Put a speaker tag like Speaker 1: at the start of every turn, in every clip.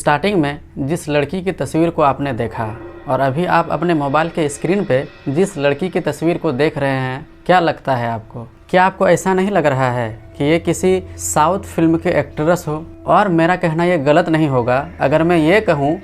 Speaker 1: Starting में जिस लड़की की तस्वीर को आपने देखा और अभी आप अपने मोबाइल के स्क्रीन पे जिस लड़की की तस्वीर को देख रहे हैं, क्या लगता है आपको? क्या आपको ऐसा नहीं लग रहा है कि ये किसी साउथ फिल्म के एक्ट्रेस हो? और मेरा कहना ये गलत नहीं होगा अगर मैं ये कहूँ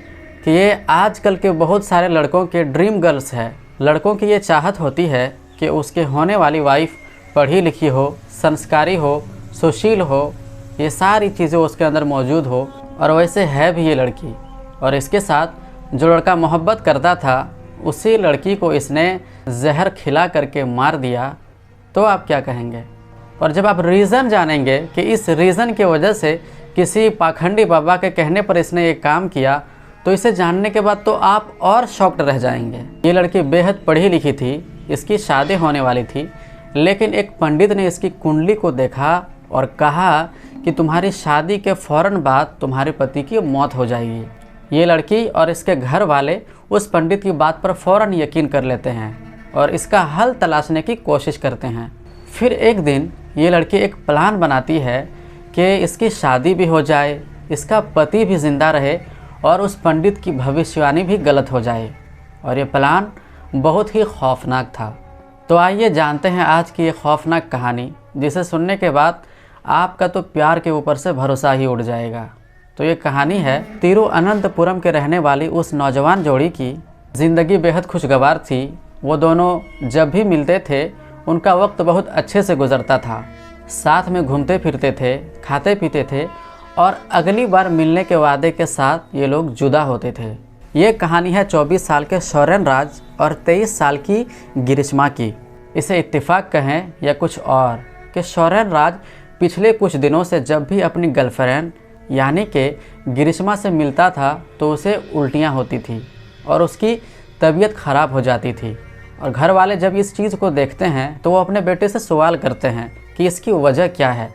Speaker 1: कि ये आजकल के बहुत सारे लड़कों के ड्रीम गर्ल्स है। लड़कों की ये चाहत होती है कि उसके होने वाली वाइफ पढ़ी लिखी हो, संस्कारी हो, सुशील हो, ये सारी चीज़ें उसके अंदर मौजूद हो। और वैसे है भी ये लड़की। और इसके साथ जो लड़का मोहब्बत करता था उसी लड़की को इसने जहर खिला करके मार दिया, तो आप क्या कहेंगे? और जब आप रीज़न जानेंगे कि इस रीज़न की वजह से किसी पाखंडी बाबा के कहने पर इसने ये काम किया, तो इसे जानने के बाद तो आप और शॉक्ड रह जाएंगे। ये लड़की बेहद पढ़ी लिखी थी, इसकी शादी होने वाली थी, लेकिन एक पंडित ने इसकी कुंडली को देखा और कहा कि तुम्हारी शादी के फ़ौरन बाद तुम्हारे पति की मौत हो जाएगी। ये लड़की और इसके घर वाले उस पंडित की बात पर फ़ौरन यकीन कर लेते हैं और इसका हल तलाशने की कोशिश करते हैं। फिर एक दिन ये लड़की एक प्लान बनाती है कि इसकी शादी भी हो जाए, इसका पति भी ज़िंदा रहे और उस पंडित की भविष्यवाणी भी गलत हो जाए। और ये प्लान बहुत ही खौफनाक था। तो आइए जानते हैं आज की ये खौफनाक कहानी, जिसे सुनने के बाद आपका तो प्यार के ऊपर से भरोसा ही उड़ जाएगा। तो ये कहानी है तिरुअनंतपुरम के रहने वाली उस नौजवान जोड़ी की। ज़िंदगी बेहद खुशगवार थी। वो दोनों जब भी मिलते थे उनका वक्त बहुत अच्छे से गुजरता था। साथ में घूमते फिरते थे, खाते पीते थे और अगली बार मिलने के वादे के साथ ये लोग जुदा होते थे। ये कहानी है 24 साल के शौर्यन राज और 23 साल की गिरिश्मा की। इसे इत्तेफाक कहें या कुछ और कि शौर्यन राज पिछले कुछ दिनों से जब भी अपनी गर्लफ्रेंड यानी कि गिरिश्मा से मिलता था तो उसे उल्टियाँ होती थी और उसकी तबीयत ख़राब हो जाती थी। और घर वाले जब इस चीज़ को देखते हैं तो वो अपने बेटे से सवाल करते हैं कि इसकी वजह क्या है।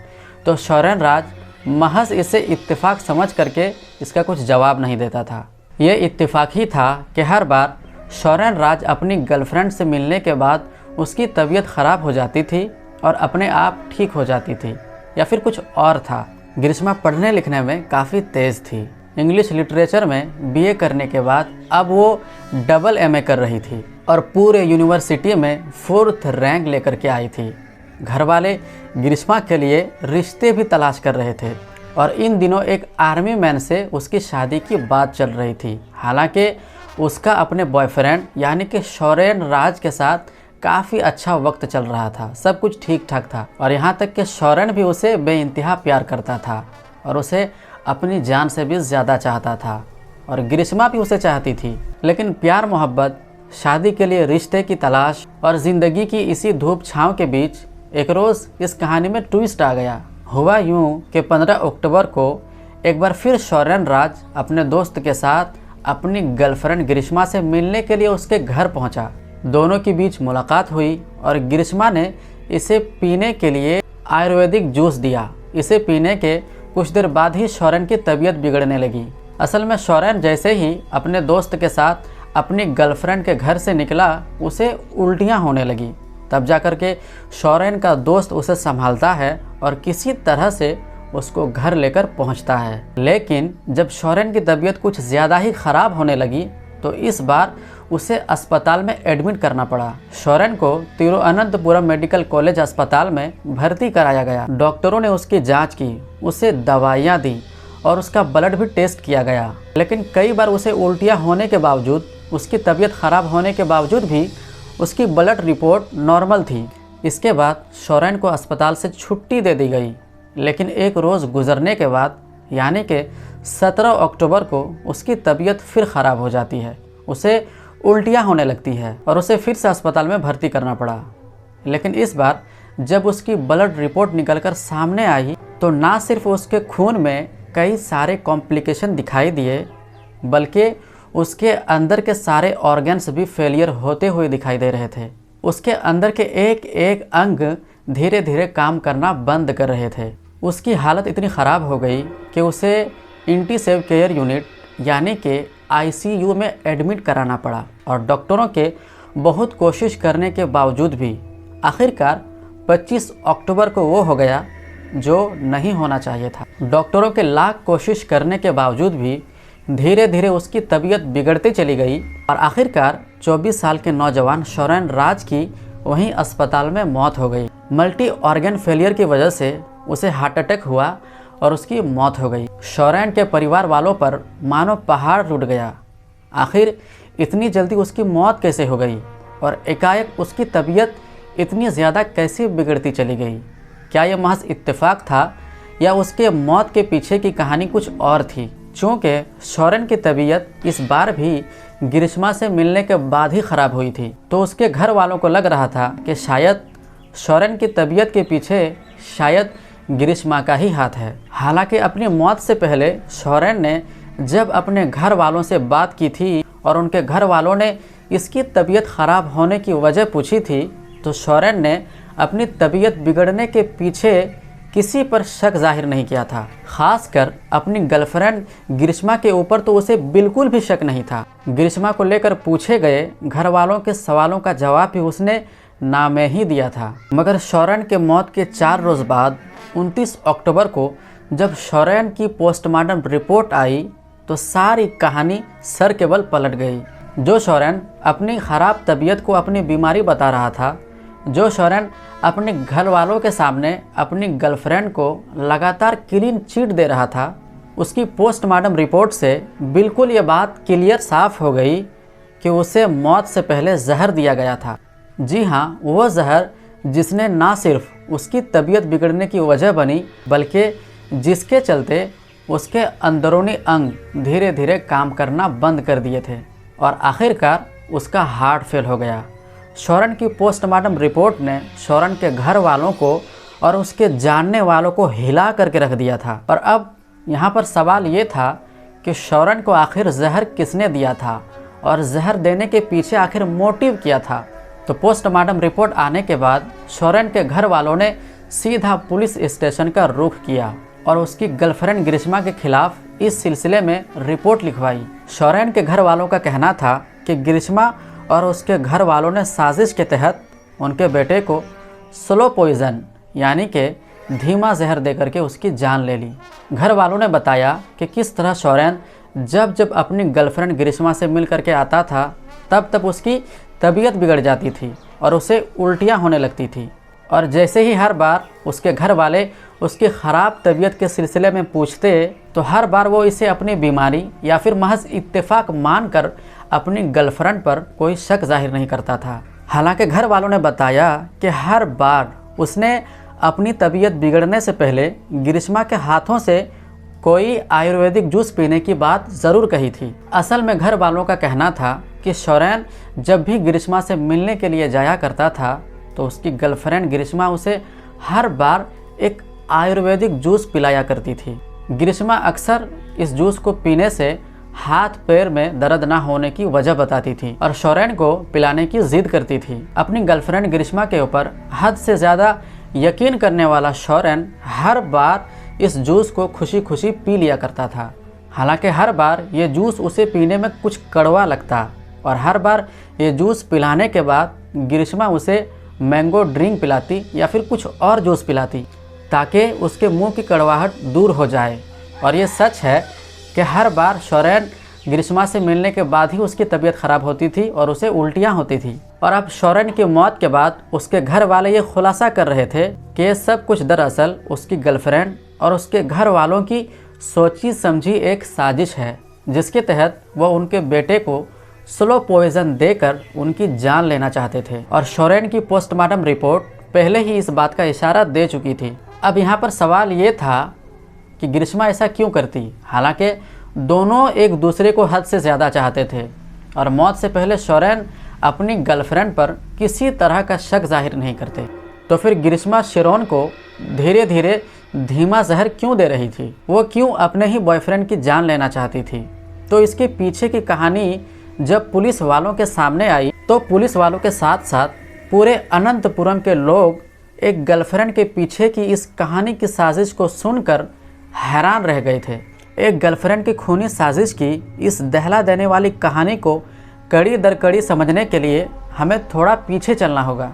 Speaker 1: तो शौर्यन राज महज इसे इत्तेफाक समझ करके इसका कुछ जवाब नहीं देता था। ये इत्तेफाक ही था कि हर बार शौर्यन राज अपनी गर्लफ्रेंड से मिलने के बाद उसकी तबीयत ख़राब हो जाती थी और अपने आप ठीक हो जाती थी, या फिर कुछ और था। गिरिश्मा पढ़ने लिखने में काफ़ी तेज़ थी। इंग्लिश लिटरेचर में बीए करने के बाद अब वो डबल एमए कर रही थी और पूरे यूनिवर्सिटी में 4th रैंक लेकर के आई थी। घर वाले गिरिश्मा के लिए रिश्ते भी तलाश कर रहे थे और इन दिनों एक आर्मी मैन से उसकी शादी की बात चल रही थी। हालांकि उसका अपने बॉयफ्रेंड यानी कि शौर्यन राज के साथ काफ़ी अच्छा वक्त चल रहा था, सब कुछ ठीक ठाक था। और यहाँ तक कि शौर्यन भी उसे बेइंतहा प्यार करता था और उसे अपनी जान से भी ज़्यादा चाहता था और गिरिश्मा भी उसे चाहती थी। लेकिन प्यार मोहब्बत, शादी के लिए रिश्ते की तलाश और ज़िंदगी की इसी धूप छाँव के बीच एक रोज़ इस कहानी में ट्विस्ट आ गया। हुआ यूँ कि 15 अक्टूबर को एक बार फिर शौर्यन राज अपने दोस्त के साथ अपनी गर्लफ्रेंड गिरिश्मा से मिलने के लिए उसके घर पहुँचा। दोनों के बीच मुलाकात हुई और गिरिश्मा ने इसे पीने के लिए आयुर्वेदिक जूस दिया। इसे पीने के कुछ देर बाद ही शौर्यन की तबीयत बिगड़ने लगी। असल में शौर्यन जैसे ही अपने दोस्त के साथ अपनी गर्लफ्रेंड के घर से निकला, उसे उल्टियाँ होने लगी। तब जाकर के शौर्यन का दोस्त उसे संभालता है और किसी तरह से उसको घर लेकर पहुंचता है। लेकिन जब शौर्यन की तबीयत कुछ ज़्यादा ही ख़राब होने लगी तो इस बार उसे अस्पताल में एडमिट करना पड़ा। शौर्यन को तिरुअनंतपुरम मेडिकल कॉलेज अस्पताल में भर्ती कराया गया। डॉक्टरों ने उसकी जांच की, उसे दवाइयां दी और उसका ब्लड भी टेस्ट किया गया। लेकिन कई बार उसे उल्टियां होने के बावजूद, उसकी तबीयत ख़राब होने के बावजूद भी उसकी ब्लड रिपोर्ट नॉर्मल थी। इसके बाद शौर्यन को अस्पताल से छुट्टी दे दी गई। लेकिन एक रोज़ गुजरने के बाद यानी कि 17 अक्टूबर को उसकी तबीयत फिर ख़राब हो जाती है। उसे उल्टियाँ होने लगती है और उसे फिर से अस्पताल में भर्ती करना पड़ा। लेकिन इस बार जब उसकी ब्लड रिपोर्ट निकलकर सामने आई तो ना सिर्फ उसके खून में कई सारे कॉम्प्लिकेशन दिखाई दिए, बल्कि उसके अंदर के सारे ऑर्गन्स भी फेलियर होते हुए दिखाई दे रहे थे। उसके अंदर के एक एक अंग धीरे धीरे काम करना बंद कर रहे थे। उसकी हालत इतनी ख़राब हो गई कि उसे इंटेंसिव केयर यूनिट यानी कि आईसीयू में एडमिट कराना पड़ा। और डॉक्टरों के बहुत कोशिश करने के बावजूद भी आखिरकार 25 अक्टूबर को वो हो गया जो नहीं होना चाहिए था। डॉक्टरों के लाख कोशिश करने के बावजूद भी धीरे धीरे उसकी तबीयत बिगड़ती चली गई और आखिरकार 24 साल के नौजवान शौरेन राज की वहीं अस्पताल में मौत हो गई। मल्टी ऑर्गन फेलियर की वजह से उसे हार्ट अटैक हुआ और उसकी मौत हो गई। शौरेन के परिवार वालों पर मानो पहाड़ टूट गया। आखिर इतनी जल्दी उसकी मौत कैसे हो गई और एकाएक उसकी तबीयत इतनी ज़्यादा कैसे बिगड़ती चली गई? क्या यह महज इत्तेफाक था या उसके मौत के पीछे की कहानी कुछ और थी? चूँकि शौरेन की तबीयत इस बार भी ग्रीष्मा से मिलने के बाद ही ख़राब हुई थी, तो उसके घर वालों को लग रहा था कि शायद शौरेन की तबीयत के पीछे शायद ग्रीष्मा का ही हाथ है। हालांकि अपनी मौत से पहले शौरेन ने जब अपने घर वालों से बात की थी और उनके घर वालों ने इसकी तबीयत ख़राब होने की वजह पूछी थी, तो शौरेन ने अपनी तबीयत बिगड़ने के पीछे किसी पर शक जाहिर नहीं किया था। खासकर अपनी गर्लफ्रेंड ग्रीष्मा के ऊपर तो उसे बिल्कुल भी शक नहीं था। ग्रीष्मा को लेकर पूछे गए घर वालों के सवालों का जवाब भी उसने ना में ही दिया था। मगर शौरेन के मौत के 4 रोज़ बाद 29 अक्टूबर को जब शौरेन की पोस्टमार्टम रिपोर्ट आई तो सारी कहानी सर के बल पलट गई। जो शौरेन अपनी ख़राब तबीयत को अपनी बीमारी बता रहा था, जो शौरेन अपने घर वालों के सामने अपनी गर्लफ्रेंड को लगातार क्लीन चिट दे रहा था, उसकी पोस्टमार्टम रिपोर्ट से बिल्कुल ये बात क्लियर साफ हो गई कि उसे मौत से पहले जहर दिया गया था। जी हाँ, वो जहर जिसने ना सिर्फ उसकी तबीयत बिगड़ने की वजह बनी, बल्कि जिसके चलते उसके अंदरूनी अंग धीरे धीरे काम करना बंद कर दिए थे और आखिरकार उसका हार्ट फेल हो गया। शौरेन की पोस्टमार्टम रिपोर्ट ने शौरेन के घर वालों को और उसके जानने वालों को हिला करके रख दिया था। और अब यहाँ पर सवाल ये था कि शौरेन को आखिर जहर किसने दिया था और जहर देने के पीछे आखिर मोटिव क्या था? तो पोस्टमार्टम रिपोर्ट आने के बाद शौरेन के घर वालों ने सीधा पुलिस स्टेशन का रुख किया और उसकी गर्लफ्रेंड ग्रीष्मा के खिलाफ इस सिलसिले में रिपोर्ट लिखवाई। शौरेन के घर वालों का कहना था कि ग्रीष्मा और उसके घर वालों ने साजिश के तहत उनके बेटे को स्लो पॉइजन यानी कि धीमा जहर देकर के उसकी जान ले ली। घर वालों ने बताया कि किस तरह शौरेन जब अपनी गर्लफ्रेंड ग्रीष्मा से मिल करके आता था तब उसकी तबीयत बिगड़ जाती थी और उसे उल्टियाँ होने लगती थी, और जैसे ही हर बार उसके घर वाले उसकी ख़राब तबीयत के सिलसिले में पूछते तो हर बार वो इसे अपनी बीमारी या फिर महज इत्तेफाक मानकर अपनी गर्लफ्रेंड पर कोई शक जाहिर नहीं करता था। हालांकि घर वालों ने बताया कि हर बार उसने अपनी तबीयत बिगड़ने से पहले ग्रीष्मा के हाथों से कोई आयुर्वेदिक जूस पीने की बात ज़रूर कही थी। असल में घर वालों का कहना था कि शौरेन जब भी ग्रीष्मा से मिलने के लिए जाया करता था तो उसकी गर्लफ्रेंड ग्रीष्मा उसे हर बार एक आयुर्वेदिक जूस पिलाया करती थी। ग्रीष्मा अक्सर इस जूस को पीने से हाथ पैर में दर्द ना होने की वजह बताती थी और शौरेन को पिलाने की जिद करती थी। अपनी गर्लफ्रेंड ग्रीष्मा के ऊपर हद से ज़्यादा यकीन करने वाला शौरेन हर बार इस जूस को खुशी खुशी पी लिया करता था। हालांकि हर बार ये जूस उसे पीने में कुछ कड़वा लगता और हर बार ये जूस पिलाने के बाद ग्रीष्मा उसे मैंगो ड्रिंक पिलाती या फिर कुछ और जूस पिलाती ताकि उसके मुंह की कड़वाहट दूर हो जाए। और ये सच है कि हर बार शौरेन ग्रीष्मा से मिलने के बाद ही उसकी तबीयत ख़राब होती थी और उसे उल्टियाँ होती थी। और अब शौरेन की मौत के बाद उसके घर वाले ये खुलासा कर रहे थे कि ये सब कुछ दरअसल उसकी गर्लफ्रेंड और उसके घर वालों की सोची समझी एक साजिश है, जिसके तहत वह उनके बेटे को स्लो पॉइजन देकर उनकी जान लेना चाहते थे। और शौरेन की पोस्टमार्टम रिपोर्ट पहले ही इस बात का इशारा दे चुकी थी। अब यहाँ पर सवाल ये था कि ग्रीष्मा ऐसा क्यों करती, हालांकि दोनों एक दूसरे को हद से ज़्यादा चाहते थे और मौत से पहले शौरेन अपनी गर्लफ्रेंड पर किसी तरह का शक जाहिर नहीं करते। तो फिर ग्रीष्मा शेरोन को धीरे धीरे धीमा जहर क्यों दे रही थी? वो क्यों अपने ही बॉयफ्रेंड की जान लेना चाहती थी? तो इसके पीछे की कहानी जब पुलिस वालों के सामने आई तो पुलिस वालों के साथ साथ पूरे अनंतपुरम के लोग एक गर्लफ्रेंड के पीछे की इस कहानी की साजिश को सुनकर हैरान रह गए थे। एक गर्लफ्रेंड की खूनी साजिश की इस दहला देने वाली कहानी को कड़ी दर कड़ी समझने के लिए हमें थोड़ा पीछे चलना होगा।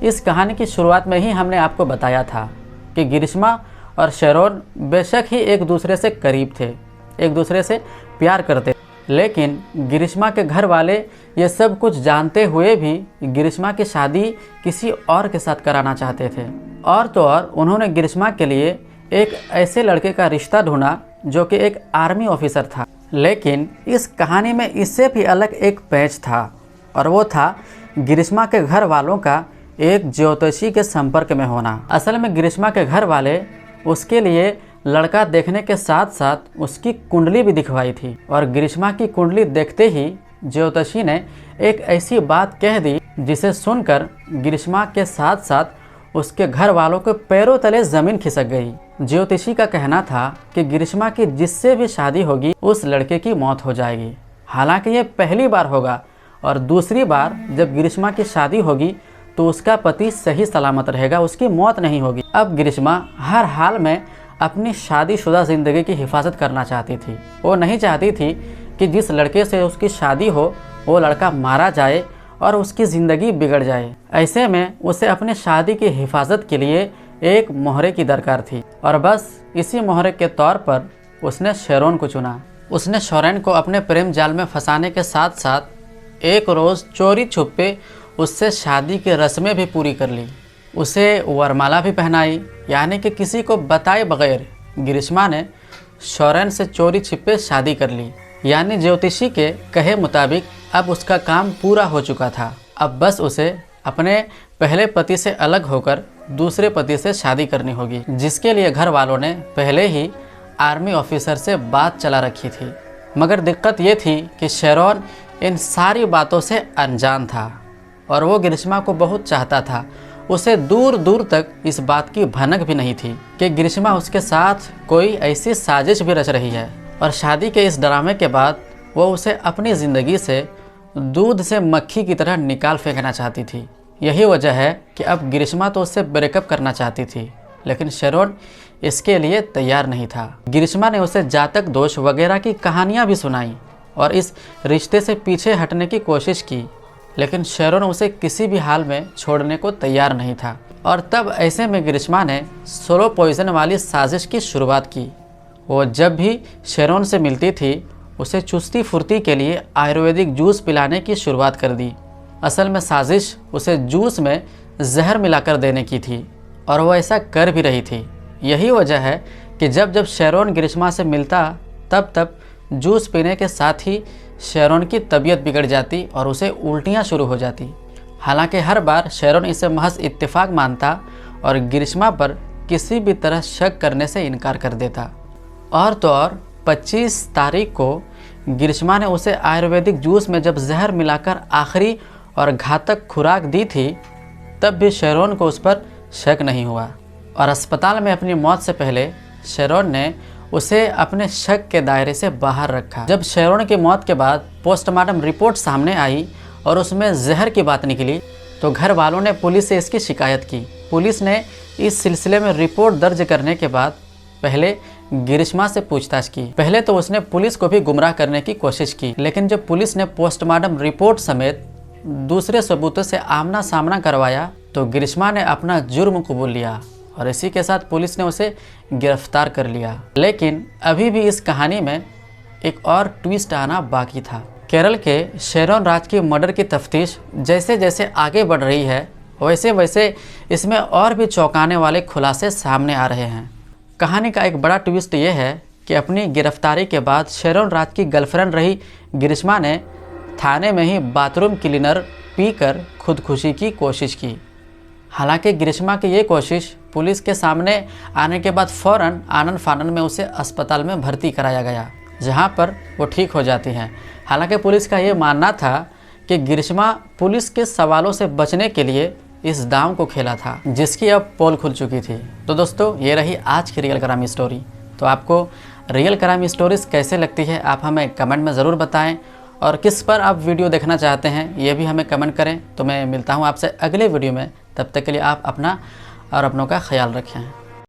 Speaker 1: इस कहानी की शुरुआत में ही हमने आपको बताया था कि ग्रीष्मा और शेरोन बेशक ही एक दूसरे से करीब थे, एक दूसरे से प्यार करते। लेकिन ग्रीष्मा के घर वाले ये सब कुछ जानते हुए भी ग्रीष्मा की शादी किसी और के साथ कराना चाहते थे। और तो और उन्होंने ग्रीष्मा के लिए एक ऐसे लड़के का रिश्ता ढूंढा जो कि एक आर्मी ऑफिसर था। लेकिन इस कहानी में इससे भी अलग एक पैच था, और वो था ग्रीष्मा के घर वालों का एक ज्योतिषी के संपर्क में होना। असल में ग्रीष्मा के घर वाले उसके लिए लड़का देखने के साथ साथ उसकी कुंडली भी दिखवाई थी, और ग्रीष्मा की कुंडली देखते ही ज्योतिषी ने एक ऐसी बात कह दी जिसे सुनकर ग्रीष्मा के साथ साथ उसके घर वालों के पैरों तले ज़मीन खिसक गई। ज्योतिषी का कहना था कि ग्रीष्मा की जिससे भी शादी होगी उस लड़के की मौत हो जाएगी। हालांकि ये पहली बार होगा, और दूसरी बार जब ग्रीष्मा की शादी होगी तो उसका पति सही सलामत रहेगा, उसकी मौत नहीं होगी। अब ग्रीष्मा हर हाल में अपनी शादीशुदा ज़िंदगी की हिफाजत करना चाहती थी। वो नहीं चाहती थी कि जिस लड़के से उसकी शादी हो वो लड़का मारा जाए और उसकी ज़िंदगी बिगड़ जाए। ऐसे में उसे अपनी शादी की हिफाजत के लिए एक मोहरे की दरकार थी, और बस इसी मोहरे के तौर पर उसने शेरोन को चुना। उसने शोरेन को अपने प्रेम जाल में फंसाने के साथ साथ एक रोज़ चोरी छुपे उससे शादी की रस्में भी पूरी कर ली। उसे वरमाला भी पहनाई, यानी कि किसी को बताए बगैर ग्रीष्मा ने शोरेन से चोरी छिपे शादी कर ली। यानी ज्योतिषी के कहे मुताबिक अब उसका काम पूरा हो चुका था। अब बस उसे अपने पहले पति से अलग होकर दूसरे पति से शादी करनी होगी, जिसके लिए घर वालों ने पहले ही आर्मी ऑफिसर से बात चला रखी थी। मगर दिक्कत ये थी कि शेरोन इन सारी बातों से अनजान था, और वो ग्रीष्मा को बहुत चाहता था। उसे दूर दूर तक इस बात की भनक भी नहीं थी कि ग्रीष्मा उसके साथ कोई ऐसी साजिश भी रच रही है, और शादी के इस ड्रामे के बाद वो उसे अपनी ज़िंदगी से दूध से मक्खी की तरह निकाल फेंकना चाहती थी। यही वजह है कि अब ग्रीष्मा तो उससे ब्रेकअप करना चाहती थी, लेकिन शेरोन इसके लिए तैयार नहीं था। ग्रीष्मा ने उसे जातक दोष वगैरह की कहानियाँ भी सुनाई और इस रिश्ते से पीछे हटने की कोशिश की, लेकिन शेरोन उसे किसी भी हाल में छोड़ने को तैयार नहीं था। और तब ऐसे में ग्रीष्मा ने स्लो पॉइजन वाली साजिश की शुरुआत की। वो जब भी शेरोन से मिलती थी उसे चुस्ती फुर्ती के लिए आयुर्वेदिक जूस पिलाने की शुरुआत कर दी। असल में साजिश उसे जूस में जहर मिलाकर देने की थी, और वो ऐसा कर भी रही थी। यही वजह है कि जब जब शेरोन ग्रीष्मा से मिलता तब जूस पीने के साथ ही शेरोन की तबीयत बिगड़ जाती और उसे उल्टियाँ शुरू हो जाती। हालांकि हर बार शेरोन इसे महज इत्तेफाक मानता और ग्रीष्मा पर किसी भी तरह शक करने से इनकार कर देता। और तो और 25 तारीख को ग्रीष्मा ने उसे आयुर्वेदिक जूस में जब जहर मिलाकर आखिरी और घातक खुराक दी थी, तब भी शेरोन को उस पर शक नहीं हुआ, और अस्पताल में अपनी मौत से पहले शेरोन ने उसे अपने शक के दायरे से बाहर रखा। जब शेरोन की मौत के बाद पोस्टमार्टम रिपोर्ट सामने आई और उसमें जहर की बात निकली, तो घर वालों ने पुलिस से इसकी शिकायत की। पुलिस ने इस सिलसिले में रिपोर्ट दर्ज करने के बाद पहले ग्रीष्मा से पूछताछ की। पहले तो उसने पुलिस को भी गुमराह करने की कोशिश की, लेकिन जब पुलिस ने पोस्टमार्टम रिपोर्ट समेत दूसरे सबूतों से आमना सामना करवाया तो ग्रीष्मा ने अपना जुर्म कबूल लिया, और इसी के साथ पुलिस ने उसे गिरफ्तार कर लिया। लेकिन अभी भी इस कहानी में एक और ट्विस्ट आना बाकी था। केरल के शेरोन राज की मर्डर की तफ्तीश जैसे जैसे आगे बढ़ रही है, वैसे वैसे इसमें और भी चौंकाने वाले खुलासे सामने आ रहे हैं। कहानी का एक बड़ा ट्विस्ट ये है कि अपनी गिरफ्तारी के बाद शेरोन राज की गर्लफ्रेंड रही ग्रीष्मा ने थाने में ही बाथरूम क्लीनर पीकर खुदकुशी की कोशिश की। हालांकि ग्रीष्मा की ये कोशिश पुलिस के सामने आने के बाद फ़ौरन आनन फानन में उसे अस्पताल में भर्ती कराया गया, जहां पर वो ठीक हो जाती हैं। हालांकि पुलिस का ये मानना था कि ग्रीष्मा पुलिस के सवालों से बचने के लिए इस दांव को खेला था, जिसकी अब पोल खुल चुकी थी। तो दोस्तों, ये रही आज की रियल क्राइम स्टोरी। तो आपको रियल क्राइम स्टोरीज़ कैसे लगती है आप हमें कमेंट में ज़रूर बताएं, और किस पर आप वीडियो देखना चाहते हैं ये भी हमें कमेंट करें। तो मैं मिलता हूँ आपसे अगले वीडियो में, तब तक के लिए आप अपना और अपनों का ख्याल रखें।